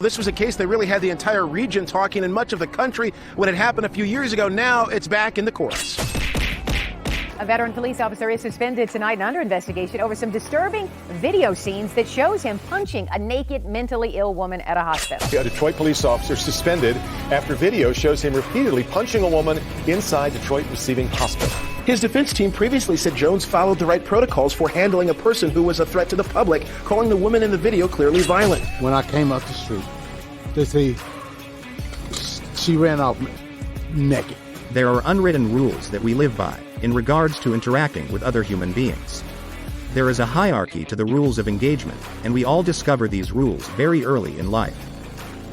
This was a case that really had the entire region talking in much of the country when it happened a few years ago. Now it's back in the courts. A veteran police officer is suspended tonight and under investigation over some disturbing video scenes that shows him punching a naked, mentally ill woman at a hospital. A Detroit police officer suspended after video shows him repeatedly punching a woman inside Detroit Receiving Hospital. His defense team previously said Jones followed the right protocols for handling a person who was a threat to the public, calling the woman in the video clearly violent. When I came up the street, they say she ran off naked. There are unwritten rules that we live by in regards to interacting with other human beings. There is a hierarchy to the rules of engagement, and we all discover these rules very early in life.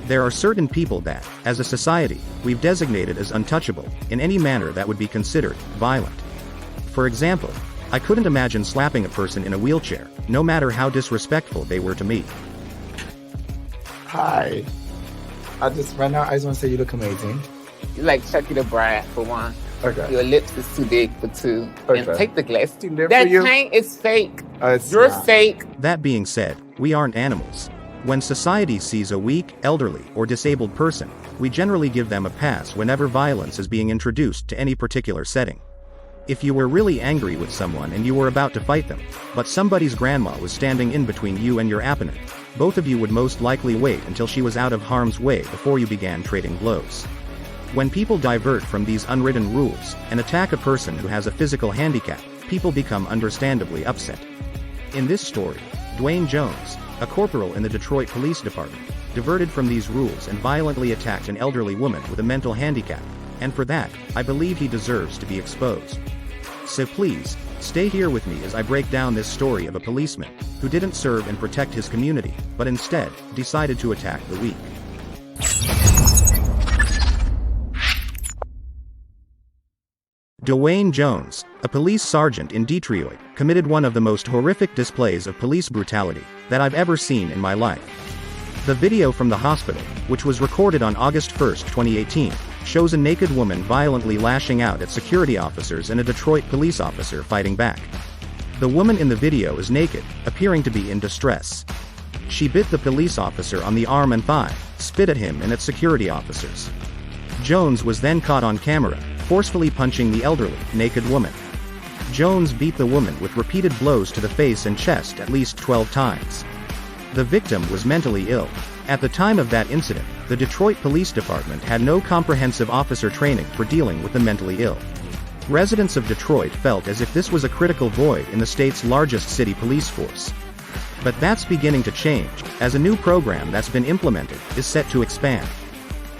There are certain people that, as a society, we've designated as untouchable, in any manner that would be considered violent. For example, I couldn't imagine slapping a person in a wheelchair, no matter how disrespectful they were to me. Hi. Right now, I just want to say you look amazing. You like Chucky the Bride, for one. Okay. Your lips is too big for two. Okay. And take the glass. That That chain is fake. It's You're not. fake. That being said, we aren't animals. When society sees a weak, elderly, or disabled person, we generally give them a pass whenever violence is being introduced to any particular setting. If you were really angry with someone and you were about to fight them, but somebody's grandma was standing in between you and your opponent, both of you would most likely wait until she was out of harm's way before you began trading blows. When people divert from these unwritten rules and attack a person who has a physical handicap, people become understandably upset. In this story, Dwayne Jones, a corporal in the Detroit Police Department, diverted from these rules and violently attacked an elderly woman with a mental handicap, and for that, I believe he deserves to be exposed. So please, stay here with me as I break down this story of a policeman who didn't serve and protect his community, but instead, decided to attack the weak. Dwayne Jones, a police sergeant in Detroit, committed one of the most horrific displays of police brutality that I've ever seen in my life. The video from the hospital, which was recorded on August 1, 2018, shows a naked woman violently lashing out at security officers and a Detroit police officer fighting back. The woman in the video is naked, appearing to be in distress. She bit the police officer on the arm and thigh, spit at him and at security officers. Jones was then caught on camera, forcefully punching the elderly, naked woman. Jones beat the woman with repeated blows to the face and chest at least 12 times. The victim was mentally ill. At the time of that incident, the Detroit Police Department had no comprehensive officer training for dealing with the mentally ill. Residents of Detroit felt as if this was a critical void in the state's largest city police force. But that's beginning to change, as a new program that's been implemented is set to expand.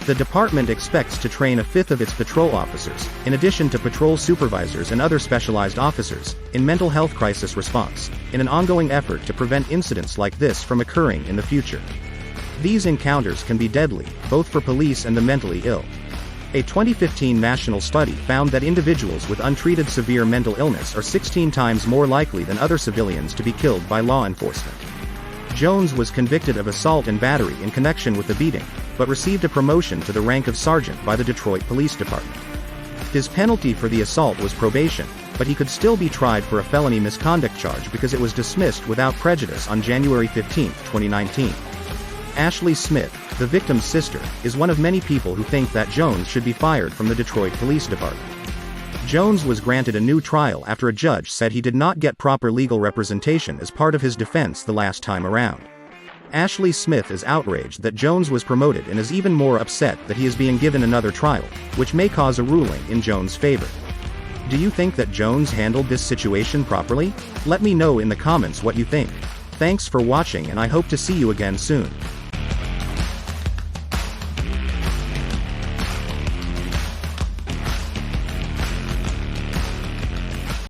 The department expects to train a fifth of its patrol officers, in addition to patrol supervisors and other specialized officers, in mental health crisis response, in an ongoing effort to prevent incidents like this from occurring in the future. These encounters can be deadly, both for police and the mentally ill. A 2015 national study found that individuals with untreated severe mental illness are 16 times more likely than other civilians to be killed by law enforcement. Jones was convicted of assault and battery in connection with the beating, but received a promotion to the rank of sergeant by the Detroit Police Department. His penalty for the assault was probation, but he could still be tried for a felony misconduct charge because it was dismissed without prejudice on January 15, 2019. Ashley Smith, the victim's sister, is one of many people who think that Jones should be fired from the Detroit Police Department. Jones was granted a new trial after a judge said he did not get proper legal representation as part of his defense the last time around. Ashley Smith is outraged that Jones was promoted and is even more upset that he is being given another trial, which may cause a ruling in Jones' favor. Do you think that Jones handled this situation properly? Let me know in the comments what you think. Thanks for watching and I hope to see you again soon.